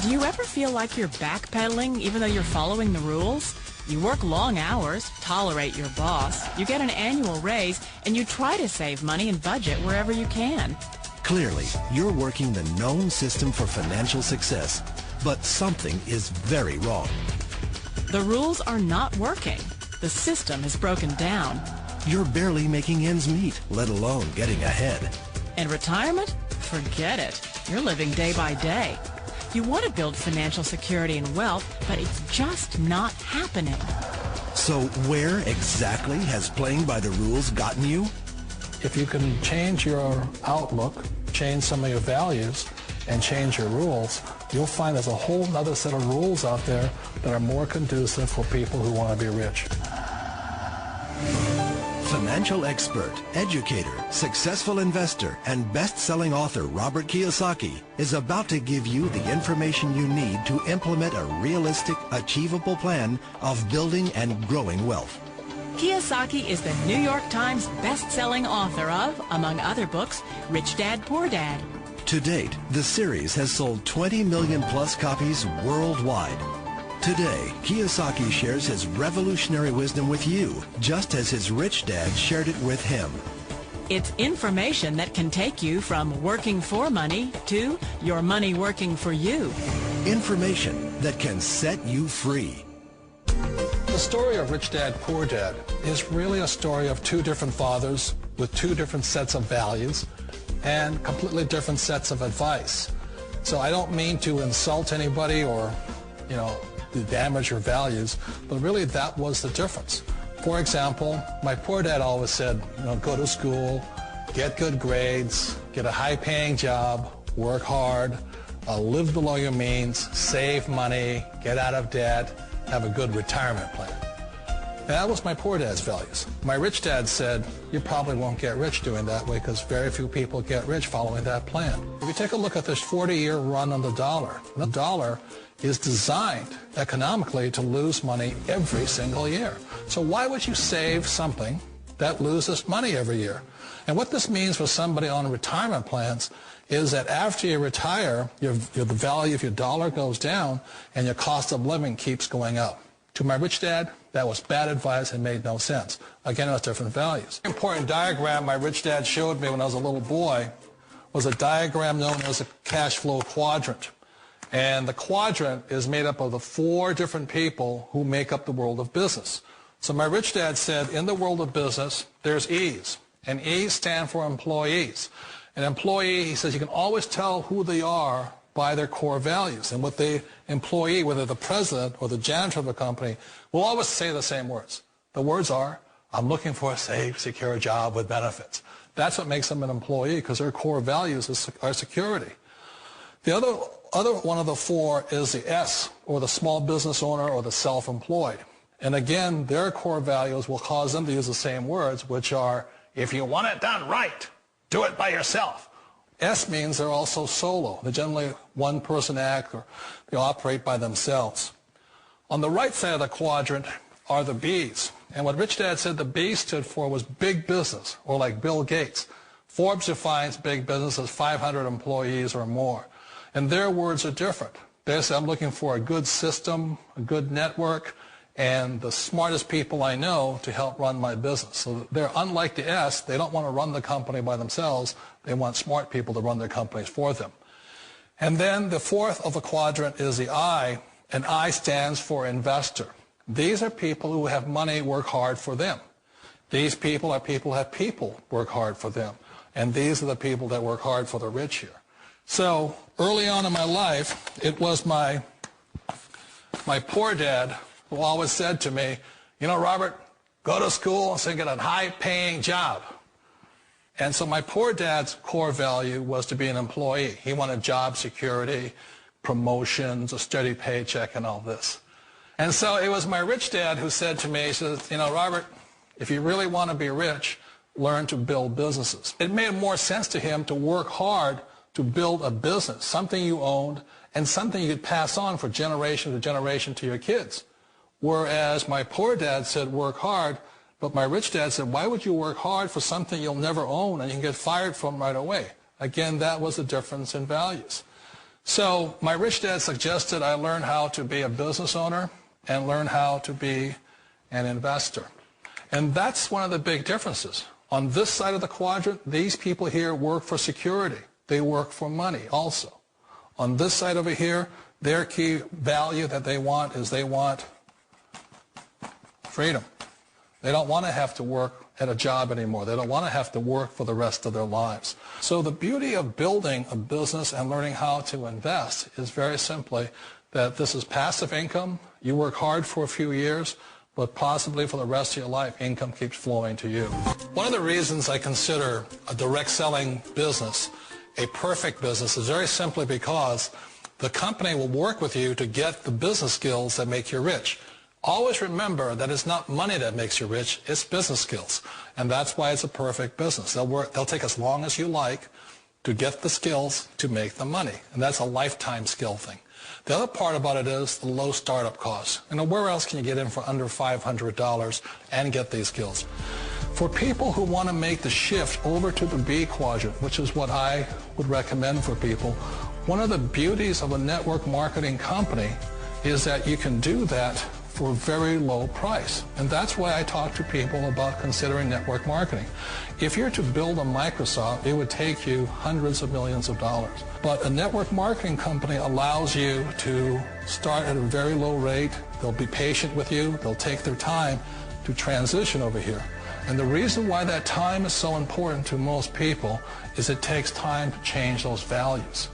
Do you ever feel like you're backpedaling even though you're following the rules? You work long hours, tolerate your boss, you get an annual raise, and you try to save money and budget wherever you can. Clearly, you're working the known system for financial success, but something is very wrong. The rules are not working. The system is broken down. You're barely making ends meet, let alone getting ahead. And retirement? Forget it. You're living day by day. You want to build financial security and wealth, but it's just not happening. So where exactly has playing by the rules gotten you? If you can change your outlook, change some of your values, and change your rules, you'll find there's a whole other set of rules out there that are more conducive for people who want to be rich. Financial expert, educator, successful investor, and best-selling author Робърт Кии is about to give you the information you need to implement a realistic, achievable plan of building and growing wealth. Kiyosaki is the New York Times best-selling author of, among other books, Rich Dad, Poor Dad. To date, the series has sold 20 million plus copies worldwide. Today, Kiyosaki shares his revolutionary wisdom with you, just as his rich dad shared it with him. It's information that can take you from working for money to your money working for you. Information that can set you free. The story of Rich Dad, Poor Dad is really a story of two different fathers with two different sets of values and completely different sets of advice. So I don't mean to insult anybody or, to damage your values, but really that was the difference. For example, my poor dad always said, go to school, get good grades, get a high-paying job, work hard, live below your means, save money, get out of debt, have a good retirement plan. And that was my poor dad's values. My rich dad said, you probably won't get rich doing that way because very few people get rich following that plan. If you take a look at this 40-year run on the dollar is designed economically to lose money every single year. So why would you save something that loses money every year? And what this means for somebody on retirement plans is that after you retire, the value of your dollar goes down and your cost of living keeps going up. To my rich dad, that was bad advice and made no sense. Again, it was different values. An important diagram my rich dad showed me when I was a little boy was a diagram known as a cash flow quadrant. And the quadrant is made up of the four different people who make up the world of business. So my rich dad said, in the world of business, there's E's. And E's stand for employees. An employee, he says, you can always tell who they are by their core values. And what the employee, whether the president or the janitor of the company, will always say the same words. The words are, I'm looking for a safe, secure job with benefits. That's what makes them an employee, because their core values are security. The other one of the four is the S, or the small business owner or the self-employed. And again, their core values will cause them to use the same words, which are, if you want it done right, do it by yourself. S means they're also solo. They're generally one-person act, or they operate by themselves. On the right side of the quadrant are the B's. And what Rich Dad said the B stood for was big business, or like Bill Gates. Forbes defines big business as 500 employees or more. And their words are different. They say, I'm looking for a good system, a good network, and the smartest people I know to help run my business. So they're unlike the S. They don't want to run the company by themselves. They want smart people to run their companies for them. And then the fourth of the quadrant is the I, and I stands for investor. These are people who have money work hard for them. These people are people who have people work hard for them. And these are the people that work hard for the rich here. So early on in my life, it was my poor dad who always said to me, Robert, go to school and get a high-paying job. And so my poor dad's core value was to be an employee. He wanted job security, promotions, a steady paycheck, and all this. And so it was my rich dad who said to me, he says, Robert, if you really want to be rich, learn to build businesses. It made more sense to him to work hard to build a business, something you owned, and something you could pass on for generation to generation to your kids. Whereas my poor dad said work hard, but my rich dad said, why would you work hard for something you'll never own and you can get fired from right away? Again, that was the difference in values. So my rich dad suggested I learn how to be a business owner and learn how to be an investor. And that's one of the big differences. On this side of the quadrant, these people here work for security. They work for money also. On this side over here, their key value that they want is they want freedom. They don't want to have to work at a job anymore. They don't want to have to work for the rest of their lives. So the beauty of building a business and learning how to invest is very simply that this is passive income. You work hard for a few years, but possibly for the rest of your life, income keeps flowing to you. One of the reasons I consider a direct selling business a perfect business is very simply because the company will work with you to get the business skills that make you rich. Always remember that it's not money that makes you rich, it's business skills. And that's why it's a perfect business. They'll take as long as you like to get the skills to make the money. And that's a lifetime skill thing. The other part about it is the low startup costs. You know, where else can you get in for under $500 and get these skills? For people who want to make the shift over to the B quadrant, which is what I would recommend for people, one of the beauties of a network marketing company is that you can do that for a very low price. And that's why I talk to people about considering network marketing. If you're to build a Microsoft, it would take you hundreds of millions of dollars. But a network marketing company allows you to start at a very low rate. They'll be patient with you. They'll take their time to transition over here. And the reason why that time is so important to most people is it takes time to change those values.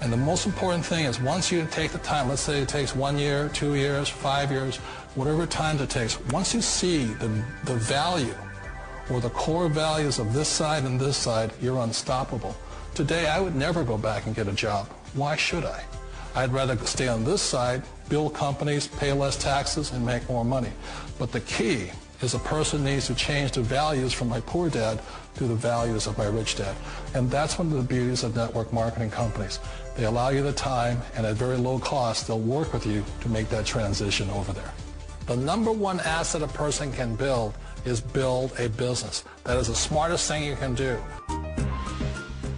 And the most important thing is once you take the time, let's say it takes 1 year, 2 years, 5 years, whatever time it takes, once you see the value or the core values of this side and this side, you're unstoppable. Today, I would never go back and get a job. Why should I? I'd rather stay on this side, build companies, pay less taxes, and make more money. But the key is a person needs to change the values from my poor dad to the values of my rich dad. And that's one of the beauties of network marketing companies. They allow you the time, and at very low cost, they'll work with you to make that transition over there. The number one asset a person can build is build a business. That is the smartest thing you can do.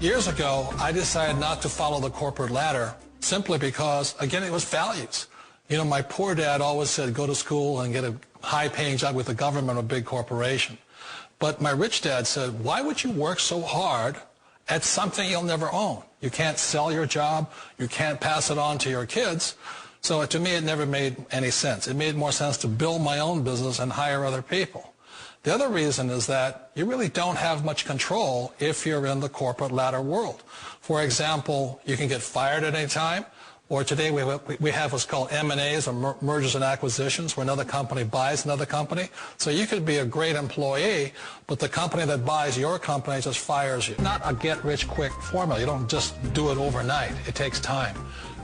Years ago, I decided not to follow the corporate ladder simply because, again, it was values. You know, my poor dad always said, go to school and get a high-paying job with the government or a big corporation. But my rich dad said, why would you work so hard at something you'll never own? You can't sell your job. You can't pass it on to your kids. So to me, it never made any sense. It made more sense to build my own business and hire other people. The other reason is that you really don't have much control if you're in the corporate ladder world. For example, you can get fired at any time. Or today we have what's called M&As, or mergers and acquisitions, where another company buys another company. So you could be a great employee, but the company that buys your company just fires you. Not a get-rich-quick formula. You don't just do it overnight. It takes time.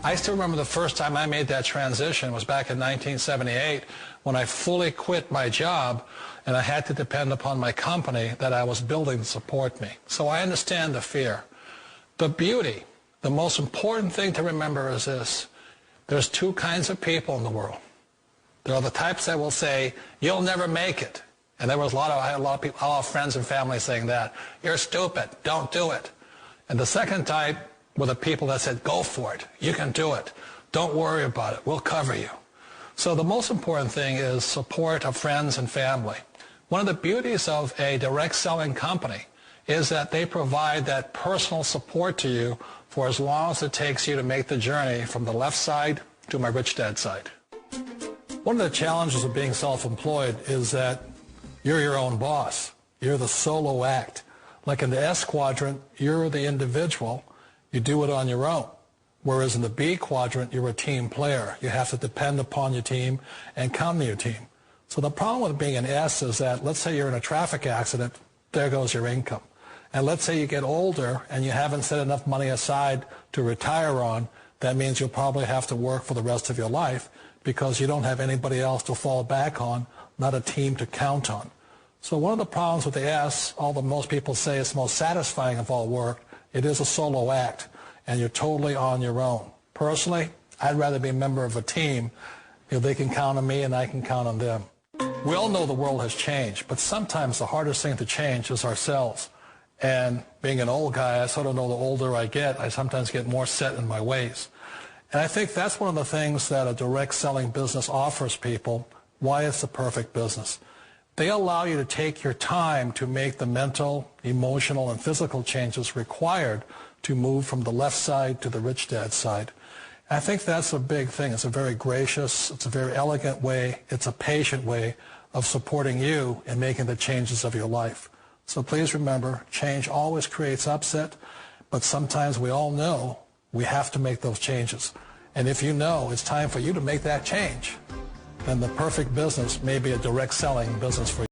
I still remember the first time I made that transition was back in 1978 when I fully quit my job and I had to depend upon my company that I was building to support me. So I understand the fear. The beauty. The most important thing to remember is this. There's two kinds of people in the world. There are the types that will say, you'll never make it. And I had a lot of people, a lot of friends and family saying that. You're stupid. Don't do it. And the second type were the people that said, go for it. You can do it. Don't worry about it. We'll cover you. So the most important thing is support of friends and family. One of the beauties of a direct selling company is that they provide that personal support to you for as long as it takes you to make the journey from the left side to my rich dad side. One of the challenges of being self-employed is that you're your own boss. You're the solo act. Like in the S quadrant, you're the individual. You do it on your own. Whereas in the B quadrant, you're a team player. You have to depend upon your team and count on your team. So the problem with being an S is that, let's say you're in a traffic accident, there goes your income. And let's say you get older and you haven't set enough money aside to retire on, that means you'll probably have to work for the rest of your life because you don't have anybody else to fall back on, not a team to count on. So one of the problems with the S, although most people say it's most satisfying of all work, it is a solo act, and you're totally on your own. Personally, I'd rather be a member of a team. You know, they can count on me and I can count on them. We all know the world has changed, but sometimes the hardest thing to change is ourselves. And being an old guy, I sort of know the older I get, I sometimes get more set in my ways. And I think that's one of the things that a direct selling business offers people, why it's the perfect business. They allow you to take your time to make the mental, emotional, and physical changes required to move from the left side to the rich dad side. I think that's a big thing. It's a very gracious, it's a very elegant way, it's a patient way of supporting you in making the changes of your life. So please remember, change always creates upset, but sometimes we all know we have to make those changes. And if you know it's time for you to make that change, then the perfect business may be a direct selling business for you.